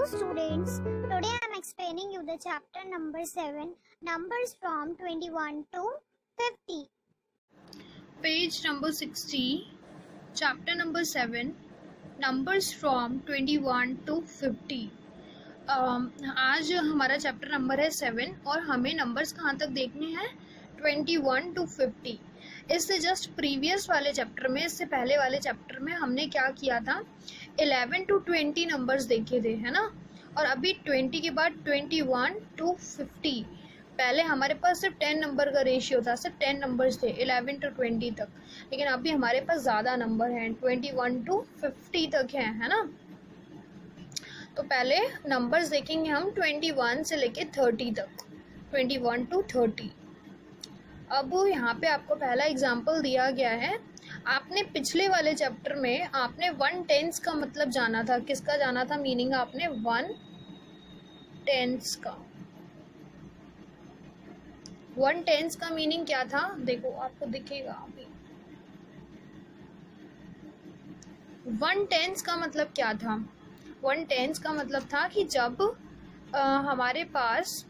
students, today I am explaining you the chapter number 7, numbers from 21 to 50. Page number 60, chapter number 7, numbers from 21 to 50. आज हमारा chapter number है 7 और हमें numbers कहाँ तक देखने हैं 21 to 50. इससे जस्ट प्रीवियस वाले चैप्टर में, इससे पहले वाले चैप्टर में हमने क्या किया था, 11 to 20 नंबर्स देखे थे, है ना. और अभी 20 के बाद 21 to 50. पहले हमारे पास सिर्फ 10 नंबर का रेशियो था, सिर्फ 10 नंबर्स थे 11 to 20 तक, लेकिन अभी हमारे पास ज़्यादा नंबर हैं, 21 to 50 तक हैं, है ना. तो पहले नंबर्स देखेंगे हम 21 से लेके 30 तक, 21 to 30. अब यहाँ पे आपको पहला एग्जाम्पल दिया गया है. आपने पिछले वाले चैप्टर में आपने 1/10 का मतलब जाना था. किसका जाना था मीनिंग? आपने 1/10 का. 1/10 का मीनिंग क्या था? देखो आपको दिखेगा अभी. 1/10 का मतलब क्या था? 1/10 का मतलब था कि जब हमारे पास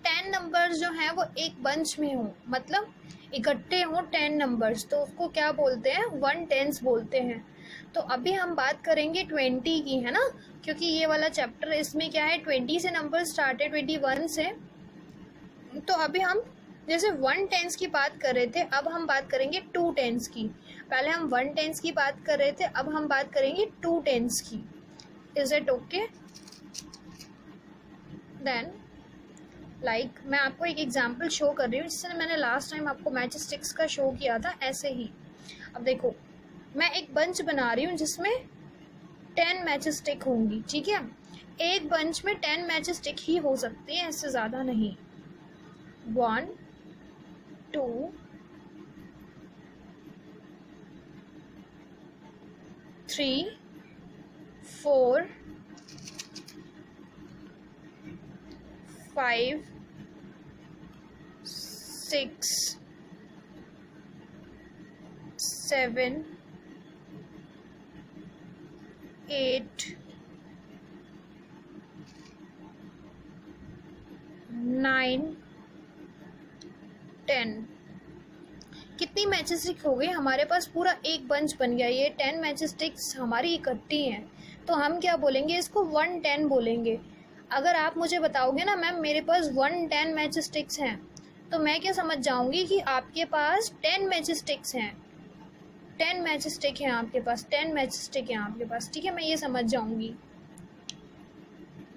10 नंबर्स जो हैं वो एक बंच में हो, मतलब इकट्ठे हों 10 नंबर्स, तो उसको क्या बोलते हैं? 1/10 बोलते हैं. तो अभी हम बात करेंगे 20 की, है ना, क्योंकि ये वाला चैप्टर इसमें क्या है, 20 से नंबर स्टार्ट है, 21 से. तो अभी हम जैसे 1/10 की बात कर रहे थे, अब हम बात करेंगे 2/10 की. पहले हम 1/10 की बात कर रहे थे, अब हम बात करेंगे 2/10 की. Is it okay? Then like मैं आपको एक एग्जाम्पल शो कर रही हूँ, जिससे मैंने लास्ट टाइम आपको मैच स्टिक्स का शो किया था, ऐसे ही. अब देखो मैं एक बंच बना रही हूँ जिसमें 10 मैच स्टिक होंगी, ठीक है. एक बंच में 10 मैच स्टिक ही हो सकती है, इससे ज़्यादा नहीं. 1 2 3 4 5 6 7 8 9 10. कितनी मैच स्टिक हो गई? हमारे पास पूरा एक बंच बन गया. ये 10 मैच स्टिक्स हमारी इकट्ठी हैं, तो हम क्या बोलेंगे? इसको 1/10 बोलेंगे. अगर आप मुझे बताओगे ना मैम मेरे पास 1/10 मैच स्टिक्स हैं, तो मैं क्या समझ जाऊंगी कि आपके पास 10 मैच स्टिक्स हैं. 10 मैच स्टिक हैं आपके पास, 10 मैच स्टिक हैं आपके पास, ठीक है, मैं ये समझ जाऊंगी.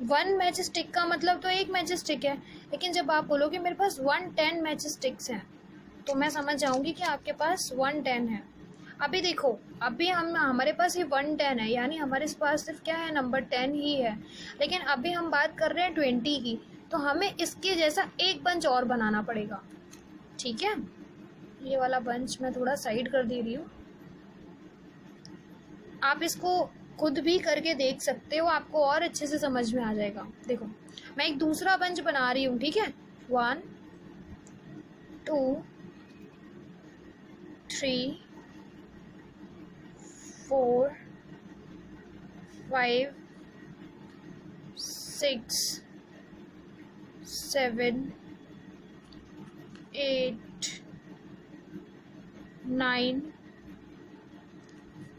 1 मैच स्टिक का मतलब तो एक मैच स्टिक है, लेकिन जब आप बोलोगे मेरे पास 1/10 मैच स्टिक्स हैं, तो मैं समझ जाऊंगी कि आपके पास 1/10 है. अभी देखो, अभी हमारे पास ये 1/10 है, यानी हमारे पास सिर्फ क्या है, नंबर 10 ही है. लेकिन अभी हम बात कर रहे हैं 20 की, तो हमें इसके जैसा एक बंच और बनाना पड़ेगा, ठीक है. ये वाला बंच मैं थोड़ा साइड कर दे रही हूँ. आप इसको खुद भी करके देख सकते हो, आपको और अच्छे से समझ में आ जाएगा. देखो मैं एक दूसरा बंच बना रही हूँ, ठीक है. 1 2 3 4 5 6 7 8 9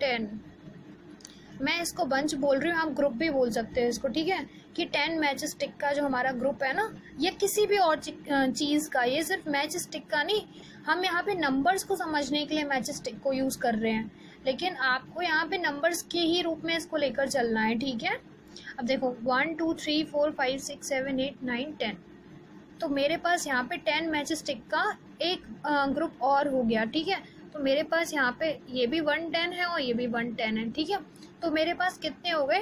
10. मैं इसको बंच बोल रही हूँ, आप ग्रुप भी बोल सकते हैं इसको, ठीक है, कि 10 मैच स्टिक का जो हमारा ग्रुप है ना, या किसी भी और चीज़ का, ये सिर्फ मैच स्टिक का नहीं, हम यहाँ पे नंबर्स को समझने के लिए मैच स्टिक को यूज़ कर रहे हैं, लेकिन आपको यहाँ पे नंबर्स के ही रूप में इसको लेकर चलना है, ठीक है. अब देखो 1 2 3 4 5 6 7 8 9 10. तो मेरे पास यहाँ पे 10 मैच स्टिक का एक ग्रुप और हो गया, ठीक है. तो मेरे पास यहाँ पे ये भी 1/10 है और ये भी 1/10 है, ठीक है. तो मेरे पास कितने हो गए?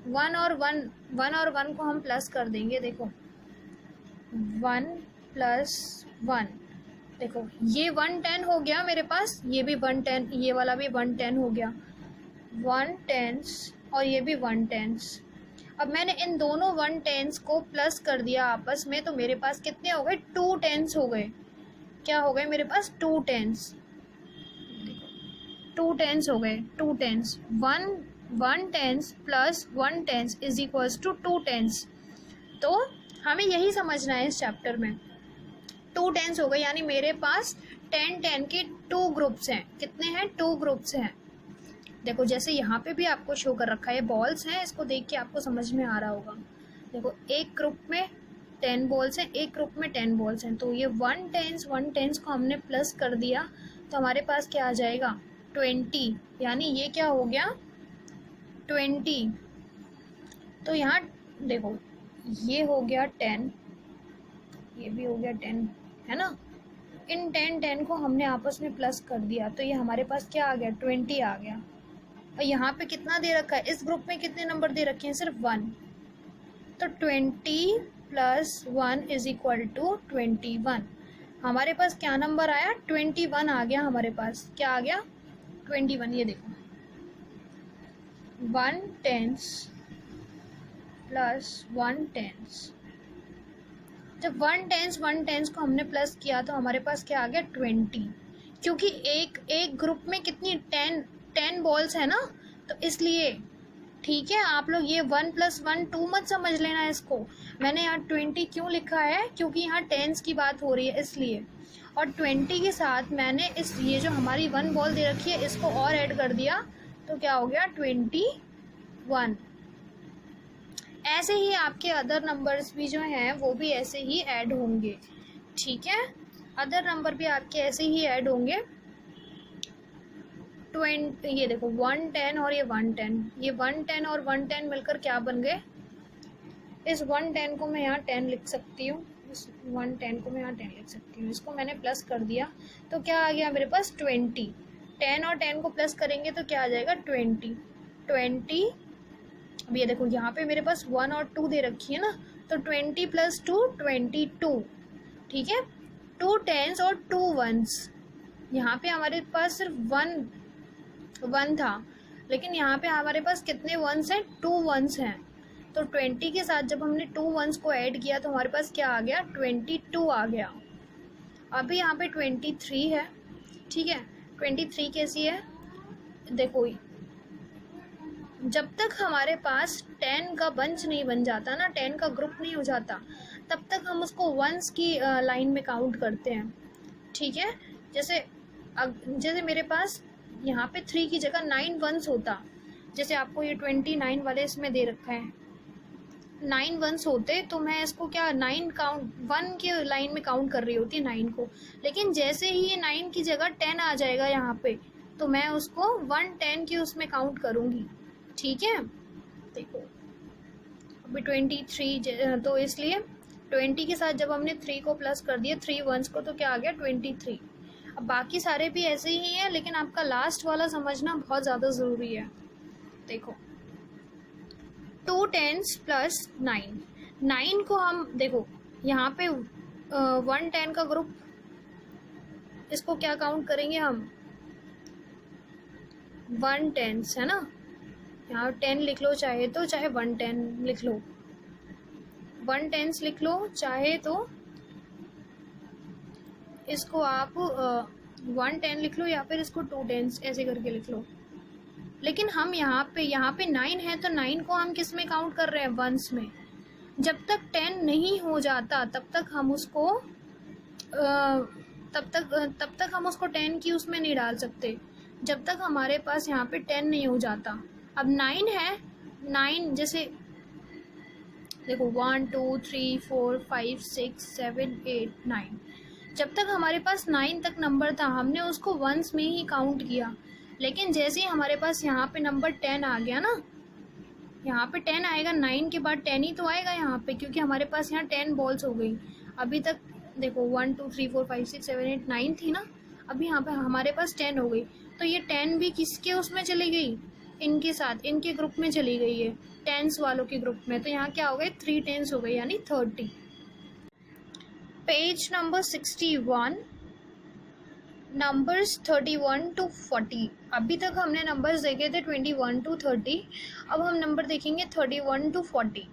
1 और 1 को हम प्लस कर देंगे. देखो 1 + 1, देखो ये 1/10 हो गया मेरे पास, ये भी 1/10, ये वाला भी 1/10 हो गया. 1/10 और ये भी 1/10. अब मैंने इन दोनों 1/10 को प्लस कर दिया आपस में, तो मेरे पास कितने हो गए? 2/10 हो गए. क्या हो गए मेरे पास? 2/10. 2/10 हो गए. 2/10. 1 1 tens plus 1 tens is equals to 2 tens. तो हमें यही समझना है इस चैप्टर में। 2 टेंस हो गए, यानी मेरे पास 10 के 2 ग्रुप्स हैं। कितने हैं? 2 ग्रुप्स हैं। देखो जैसे यहाँ पे भी आपको शो कर रखा है, बॉल्स हैं, इसको देख के आपको समझ में आ रहा होगा। देखो एक ग्रुप में 10 बॉल्स हैं, एक ग्रुप में 10 बॉल्स हैं, तो ये 1 टेंस को हमने प्लस कर दिया तो हमारे पास क्या आ जाएगा? 20, यानी ये क्या हो गया? 20। तो यहाँ देखो ये हो गया 10, ये भी हो गया 10, है ना। इन 10 को हमने आपस में प्लस कर दिया तो ये हमारे पास क्या आ गया? 20 आ गया। और यहाँ पे कितना दे रखा है? इस ग्रुप में कितने नंबर दे रखे हैं? सिर्फ 1। तो 20 प्लस 1 इज इक्वल टू 21। हमारे पास क्या नंबर आया? 21 आ गया हमारे पास। क्या आ गया? 21। ये देखो 1 टेंस प्लस 1 टेंस। जब 1 टेंस को हमने प्लस किया तो हमारे पास क्या आ गया? 20। क्योंकि एक ग्रुप में कितनी 10 बॉल्स है ना, तो इसलिए ठीक है। आप लोग ये 1 + 1 2 मत समझ लेना इसको। मैंने यहाँ 20 क्यों लिखा है? क्योंकि यहाँ टेंस की बात हो रही है इसलिए। और 20 के साथ मैंने ये जो हमारी 1 बॉल दे रखी है इसको और ऐड कर दिया तो क्या हो गया? 21। ऐसे ही आपके अदर नंबर्स भी जो हैं वो भी ऐसे ही ऐड होंगे, ठीक है। अदर नंबर भी आपके ऐसे ही ऐड होंगे। 20, ये देखो 110 और ये 110, ये 110 और 110 मिलकर क्या बन गए? इस 110 को मैं यहाँ 10 लिख सकती हूँ, इस 110 को मैं यहाँ 10 लिख सकती हूँ। इसको मैंने प्लस कर दिया तो क्या आ गया मेरे पास? 20। 10 और 10 को प्लस करेंगे तो क्या आ जाएगा? 20। अब ये देखो यहाँ पे मेरे पास 1 और 2 दे रखी है ना, तो 20 + 2 22, ठीक है। 2 टेंस और 2 1s। यहाँ पे हमारे पास सिर्फ 1 था, लेकिन यहाँ पे हमारे पास कितने 1s हैं? 2 1s हैं। तो 20 के साथ जब हमने 2 1s को ऐड किया तो हमारे पास क्या आ गया? 22 आ गया। अभी यहाँ पे 23 है, ठीक है। 23 कैसी है? देखो जब तक हमारे पास 10 का बंच नहीं बन जाता ना, 10 का ग्रुप नहीं हो जाता, तब तक हम उसको 1s की लाइन में काउंट करते हैं, ठीक है। जैसे मेरे पास यहाँ पे 3 की जगह 9 1s होता, जैसे आपको ये 29 वाले इसमें दे रखा है, 9 1s होते तो मैं इसको क्या 9 काउंट 1 के लाइन में काउंट कर रही होती 9 को। लेकिन जैसे ही ये 9 की जगह 10 आ जाएगा यहाँ पे, तो मैं उसको 110 की उसमें काउंट करूँगी, ठीक है। देखो अभी 23, तो इसलिए 20 के साथ जब हमने 3 को प्लस कर दिया 3 1s को, तो क्या आ गया? 23। अब बाकी सारे भी ऐसे ही हैं, लेकिन आपका लास्ट वाला समझना बहुत ज़्यादा ज़रूरी है। देखो 2 टेंस प्लस 9 को हम देखो यहाँ पे 1 10 का ग्रुप, इसको क्या काउंट करेंगे हम? 1 टेंस है ना, यहाँ 10 लिख लो चाहे तो, चाहे 110 लिख लो, 1 टेंस लिख लो चाहे तो, इसको आप 110 लिख लो या फिर इसको 2 टेंस ऐसे करके लिख लो। लेकिन हम यहाँ पे 9 है तो 9 को हम किस में काउंट कर रहे हैं? 1s में। जब तक 10 नहीं हो जाता तब तक हम उसको तब तक हम उसको 10 की उसमें नहीं डाल सकते, जब तक हमारे पास यहाँ पे 10 नहीं हो जाता। अब 9 है, 9 जैसे देखो 1 2 3 4 5 6 7 8 9, जब तक हमारे पास 9 तक नंबर था हमने उसको 1s में ही काउंट किया। लेकिन जैसे ही हमारे पास यहाँ पे नंबर 10 आ गया ना, यहाँ पे 10 आएगा, 9 के बाद 10 ही तो आएगा यहाँ पे, क्योंकि हमारे पास यहाँ 10 बॉल्स हो गई। अभी तक देखो 1 2 3 4 5 6 7 8 9 थी ना, अभी यहाँ पे हमारे पास 10 हो गई, तो ये 10 भी किसके उसमें चली गई? इनके साथ, इनके ग्रुप में चली गई है, टेंस वालों के ग्रुप में। तो यहाँ क्या हो गए? 3 टेंस हो गए, यानी 30। Page number 61, numbers 31 to 40। अभी तक हमने नंबर्स देखे थे 21 to 30, अब हम नंबर देखेंगे 31 to 40।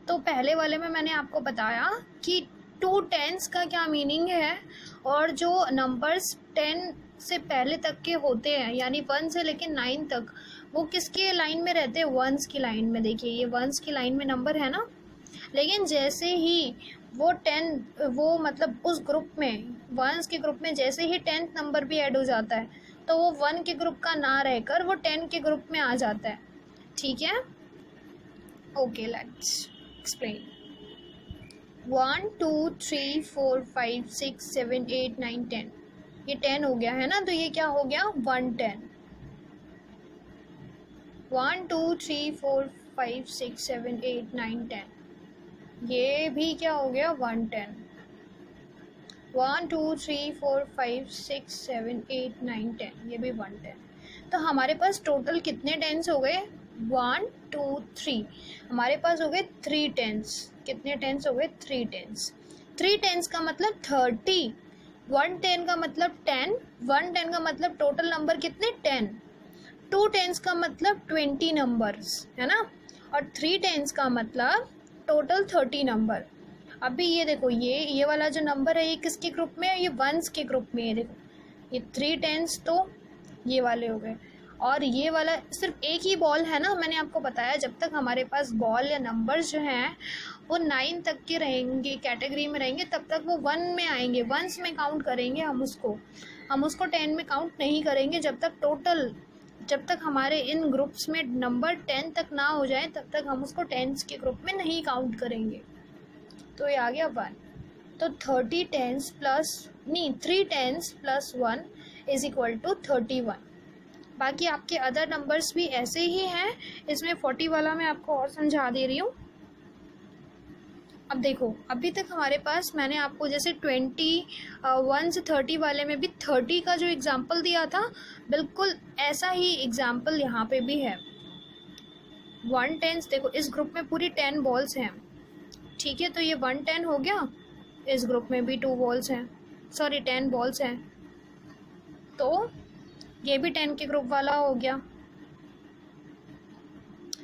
तो पहले वाले में मैंने आपको बताया कि 2 टेंस का क्या मीनिंग है, और जो नंबर्स 10 से पहले तक के होते हैं, यानी 1 से लेकर 9 तक, वो किसके लाइन में रहते हैं, वंस की लाइन में। देखिए ये वंस की लाइन में नंबर है ना, लेकिन जैसे ही वो 10 वो मतलब उस ग्रुप में वंस के ग्रुप में जैसे ही 10th नंबर भी ऐड हो जाता है तो वो 1 के ग्रुप का ना रहकर वो 10 के ग्रुप में आ जाता है। ठीक है, ओके लेट्स एक्सप्लेन। 1 2 3 4 5 6 7 8 9 10, ये 10 हो गया है ना, तो ये क्या हो गया 110। 1 2 3 4 5 6 7 8 9 10, ये भी क्या हो गया 110। 1 2 3 4 5 6 7 8 9 10, ये भी 110। तो हमारे पास टोटल कितने टेंस हो गए, 1 2 3, हमारे पास हो गए 3 टेंस। कितने टेंस हो गए, 3 टेंस। 3 टेंस का मतलब 30, 110 का मतलब 10, 110 का मतलब टोटल नंबर कितने 10, 2 टेंस का मतलब 20 नंबर्स है ना, और 3 टेंस का मतलब टोटल 30 नंबर। अभी ये देखो ये वाला जो नंबर है ये किसके ग्रुप में है, ये वंस के ग्रुप में है। देखो ये 3 टेंस तो ये वाले हो गए, और ये वाला सिर्फ एक ही बॉल है ना, मैंने आपको बताया जब तक हमारे पास बॉल या नंबर्स जो हैं वो 9 तक के रहेंगे, कैटेगरी में रहेंगे, तब तक वो 1 में आएंगे, वंस में काउंट करेंगे हम उसको 10 में काउंट नहीं करेंगे। जब तक हमारे इन ग्रुप्स में नंबर 10 तक ना हो जाए तब तक हम उसको 10s के ग्रुप में नहीं काउंट करेंगे। तो ये आ गया 1, तो 30 tens plus 3 tens plus 1 is equal to 31। बाकी आपके अदर नंबर्स भी ऐसे ही हैं, इसमें 40 वाला मैं आपको और समझा दे रही हूँ। अब देखो अभी तक हमारे पास मैंने आपको जैसे 21 से 30 वाले में भी 30 का जो एग्जाम्पल दिया था, बिल्कुल ऐसा ही एग्जाम्पल यहाँ पे भी है। 110 देखो इस ग्रुप में पूरी 10 बॉल्स हैं, ठीक है, तो ये 110 हो गया। इस ग्रुप में भी 2 बॉल्स हैं, सॉरी 10 बॉल्स हैं, तो ये भी 10 के ग्रुप वाला हो गया।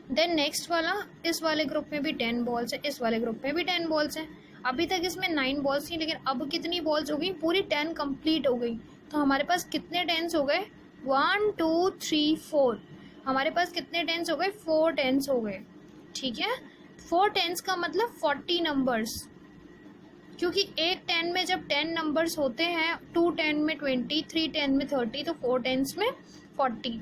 देन नेक्स्ट वाला, इस वाले ग्रुप में भी 10 बॉल्स है, इस वाले ग्रुप में भी 10 बॉल्स हैं। अभी तक इसमें 9 बॉल्स थी, लेकिन अब कितनी बॉल्स हो गई, पूरी 10 कंप्लीट हो गई। तो हमारे पास कितने टेंस हो गए, 1 2 3 4, हमारे पास कितने टेंस हो गए, 4 टेंस हो गए। ठीक है, 4 टेंस का मतलब 40 नंबर्स, क्योंकि एक 10 में जब 10 नंबर्स होते हैं, 2 10 में 20, 3 10 में 30, तो 4 टेंस में 40।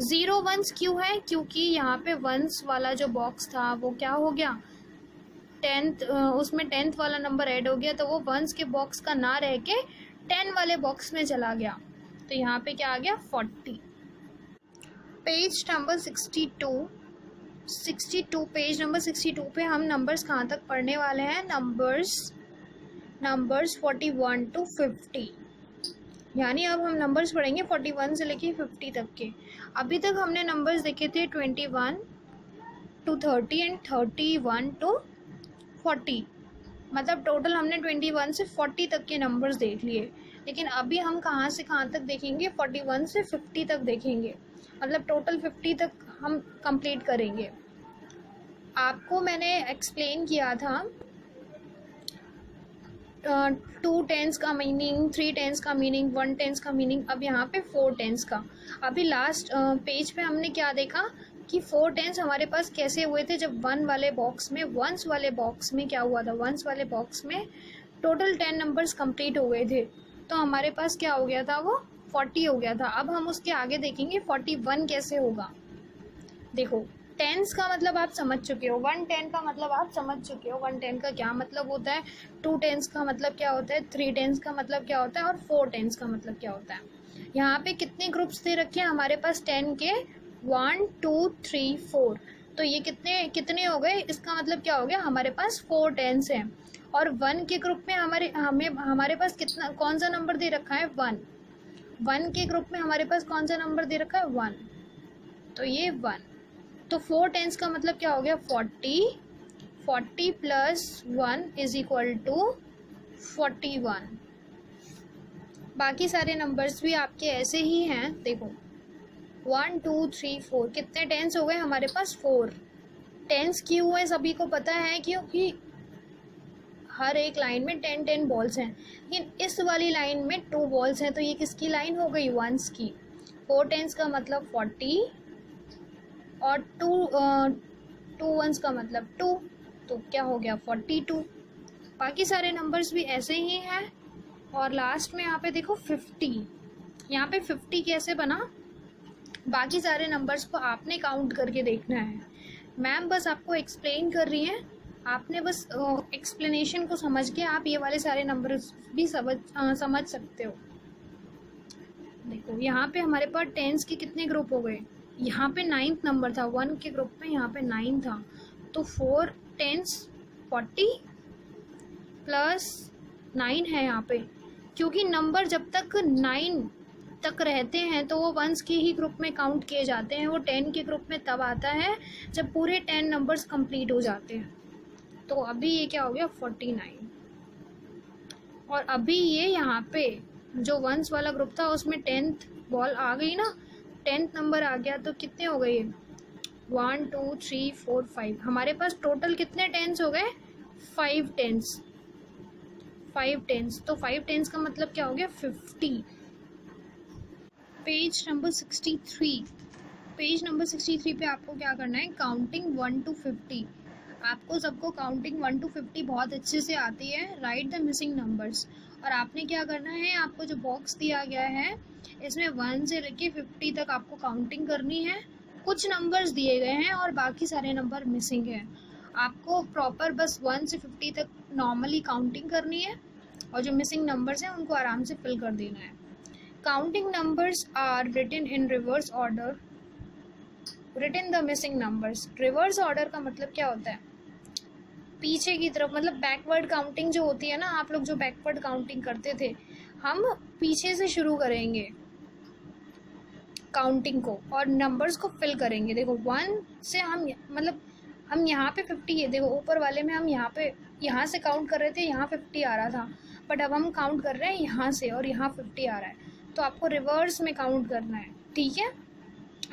0 वंस क्यों है, क्योंकि यहाँ पे वंस वाला जो बॉक्स था वो क्या हो गया, 10th, उसमें 10th वाला नंबर ऐड हो गया, तो वो वंस के बॉक्स का ना रह के 10 वाले बॉक्स में चला गया, तो यहाँ पे क्या आ गया 40। पेज नंबर 62 पेज नंबर 62 पे हम नंबर्स कहाँ तक पढ़ने वाले हैं, नंबर्स 41 to 50, यानी अब हम नंबर्स पढ़ेंगे 41 से लेके 50 तक के। अभी तक हमने नंबर्स देखे थे 21 to 30 एंड 31 to 40, मतलब टोटल हमने 21 से 40 तक के नंबर्स देख लिए। लेकिन अभी हम कहाँ से कहाँ तक देखेंगे, 41 से 50 तक देखेंगे, मतलब टोटल 50 तक हम कंप्लीट करेंगे। आपको मैंने एक्सप्लेन किया था 2 टेंस का मीनिंग, 3 टेंस का मीनिंग, 1 टेंस का मीनिंग, अब यहाँ पे 4 टेंस का। अभी लास्ट पेज पे हमने क्या देखा कि 4 टेंस हमारे पास कैसे हुए थे, जब वंस वाले बॉक्स में क्या हुआ था, वंस वाले बॉक्स में टोटल 10 नंबर्स कंप्लीट हो गए थे, तो हमारे पास क्या हो गया था, वो 40 हो गया था। अब हम उसके आगे देखेंगे 41 कैसे होगा। देखो टेंस का मतलब आप समझ चुके हो, 110 का मतलब आप समझ चुके हो, 110 का क्या मतलब होता है, 2 टेंस का मतलब क्या होता है, 3 टेंस का मतलब क्या होता है, और 4 टेंस का मतलब क्या होता है। यहाँ पे कितने ग्रुप्स दे रखे हैं हमारे पास 10 के, 1 2 3 4, तो ये कितने हो गए, इसका मतलब क्या हो गया, हमारे पास 4 टेंस हैं। और 1 के ग्रुप में हमारे पास कौन सा नंबर दे रखा है, 1 के ग्रुप में हमारे पास कौन सा नंबर दे रखा है, 1, तो ये 1। तो 4 टेंस का मतलब क्या हो गया, 40 प्लस 1 इज इक्वल टू 41। बाकी सारे नंबर्स भी आपके ऐसे ही हैं। देखो 1 2 3 4, कितने टेंस हो गए हमारे पास, 4 टेंस क्यों है सभी को पता है, क्योंकि हर एक लाइन में 10 बॉल्स हैं, लेकिन इस वाली लाइन में 2 बॉल्स हैं, तो ये किसकी लाइन हो गई, वंस की। 4 टेंस का मतलब 40 और टू वंस का मतलब 2, तो क्या हो गया 42। बाकी सारे नंबर्स भी ऐसे ही हैं। और लास्ट में यहाँ पे देखो 50, यहाँ पे 50 कैसे बना, बाकी सारे नंबर्स को आपने काउंट करके देखना है। मैम बस आपको एक्सप्लेन कर रही हैं, आपने बस एक्सप्लेनेशन को समझ के आप ये वाले सारे नंबर्स भी समझ सकते हो। देखो यहाँ पे हमारे पास टेंस के कितने ग्रुप हो गए, यहाँ पे 9th नंबर था 1 के ग्रुप में, यहाँ पे 9 था, तो 4 10 40 प्लस 9 है यहाँ पे। क्योंकि नंबर जब तक 9 तक रहते हैं तो वो वंस के ही ग्रुप में काउंट किए जाते हैं, वो 10 के ग्रुप में तब आता है जब पूरे 10 नंबर्स कंप्लीट हो जाते हैं। तो अभी ये क्या हो गया 49, और अभी ये यहाँ पे जो वंस वाला ग्रुप था उसमें 10th बॉल आ गई ना, 10th नंबर आ गया, तो कितने हो गए 1 2 3 4 5, हमारे पास टोटल कितने टेंस हो गए 5 टेंस, 5 टेंस, तो 5 टेंस का मतलब क्या हो गया 50। पेज नंबर 63, पेज नंबर 63 पे आपको क्या करना है, काउंटिंग 1 to 50। आपको सबको काउंटिंग 1 to 50 बहुत अच्छे से आती है। राइट द मिसिंग नंबर्स, और आपने क्या करना है, आपको जो बॉक्स दिया गया है इसमें 1 से लेके 50 तक आपको काउंटिंग करनी है। कुछ नंबर्स दिए गए हैं और बाकी सारे नंबर मिसिंग हैं। आपको प्रॉपर बस 1 से 50 तक नॉर्मली काउंटिंग करनी है, और जो मिसिंग नंबर्स हैं उनको आराम से फिल कर देना है। Counting numbers are written in reverse order, written the missing numbers. Reverse order का मतलब क्या होता है, पीछे की तरफ, मतलब बैकवर्ड काउंटिंग जो होती है ना, आप लोग जो बैकवर्ड काउंटिंग करते थे, हम पीछे से शुरू करेंगे काउंटिंग को और नंबर्स को फिल करेंगे। देखो 1 से हम मतलब हम यहाँ पे 50 है, देखो ऊपर वाले में हम यहाँ से काउंट कर रहे थे, यहाँ 50 आ रहा था, बट अब हम काउंट कर रहे हैं यहाँ से और यहाँ 50 आ रहा है, तो आपको रिवर्स में काउंट करना है, ठीक है,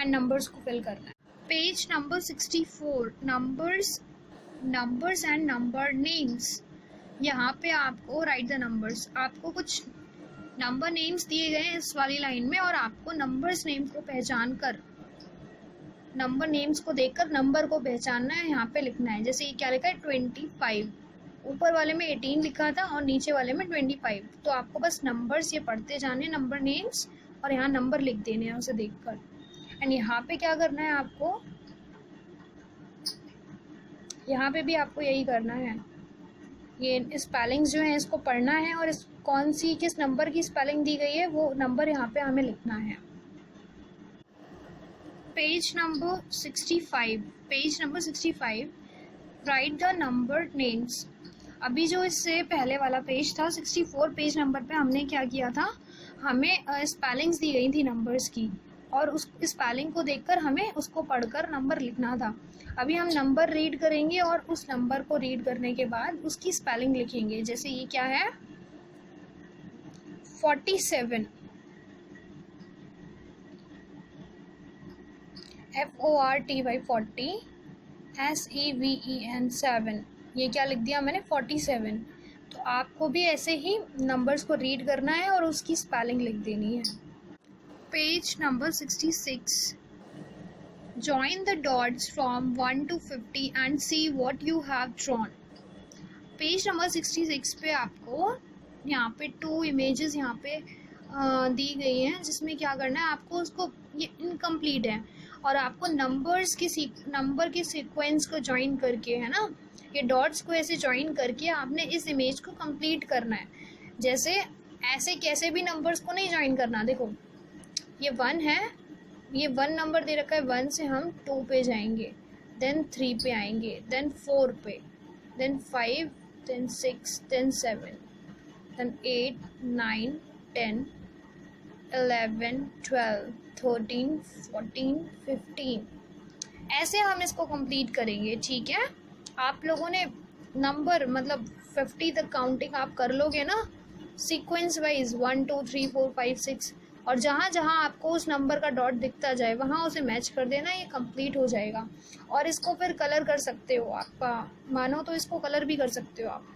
एंड नंबर्स को फिल करना है। Page number 64, numbers and number names. यहाँ पे आपको राइट द नंबर्स, आपको कुछ नंबर नेम्स दिए गए हैं इस वाली लाइन में, और आपको नंबर्स नेम को पहचान कर, नंबर नेम्स को देखकर नंबर को पहचानना है, यहाँ पे लिखना है। जैसे ये क्या लिखा है 25, ऊपर वाले में 18 लिखा था और नीचे वाले में 25, तो आपको बस नंबर्स ये पढ़ते जाने, नंबर नेम्स, और यहाँ नंबर लिख देने हैं उसे देखकर। एंड यहाँ पे क्या करना है आपको, यहाँ पे भी आपको यही करना है, ये स्पेलिंग्स जो है इसको पढ़ना है, और इस कौन सी किस नंबर की स्पेलिंग दी गई है वो नंबर यहाँ पे हमें लिखना है। Page number 65, page number 65, right the number names. अभी जो इससे पहले वाला पेज था 64 पेज नंबर पे हमने क्या किया था, हमें स्पेलिंग्स दी गई थी नंबर्स की, और उस स्पेलिंग को देखकर हमें उसको पढ़कर नंबर लिखना था। अभी हम नंबर रीड करेंगे और उस नंबर को रीड करने के बाद उसकी स्पेलिंग लिखेंगे। जैसे ये क्या है 47, FORTY 40, SEVEN 7, ये क्या लिख दिया मैंने 47। तो आपको भी ऐसे ही नंबर्स को रीड करना है और उसकी स्पेलिंग लिख देनी है। Page number 66, join the dots from 1 to 50 and see what you have drawn। Page number 66 पे आपको यहाँ पे 2 इमेजेस यहाँ पे दी गई हैं, जिसमें क्या करना है आपको, उसको ये इनकम्प्लीट है और आपको नंबर के सीक्वेंस को ज्वाइन करके, है ना, ये डॉट्स को ऐसे ज्वाइन करके आपने इस इमेज को कंप्लीट करना है। जैसे ऐसे कैसे भी नंबर्स को नहीं ज्वाइन करना। देखो ये 1 है, ये 1 नंबर दे रखा है, 1 से हम 2 पे जाएंगे, देन 3 पे आएंगे, देन 4 पे, देन 5, देन 6, देन 7, देन 8, 9, 10, 11, 12, 13, 14, 15, ऐसे हम इसको कंप्लीट करेंगे। ठीक है, आप लोगों ने नंबर मतलब 50 तक काउंटिंग आप कर लोगे ना सीक्वेंस वाइज, 1 2 3 4 5 6, और जहाँ जहाँ आपको उस नंबर का डॉट दिखता जाए वहाँ उसे मैच कर देना, ये कंप्लीट हो जाएगा। और इसको फिर कलर कर सकते हो, आपका मानो तो इसको कलर भी कर सकते हो आप।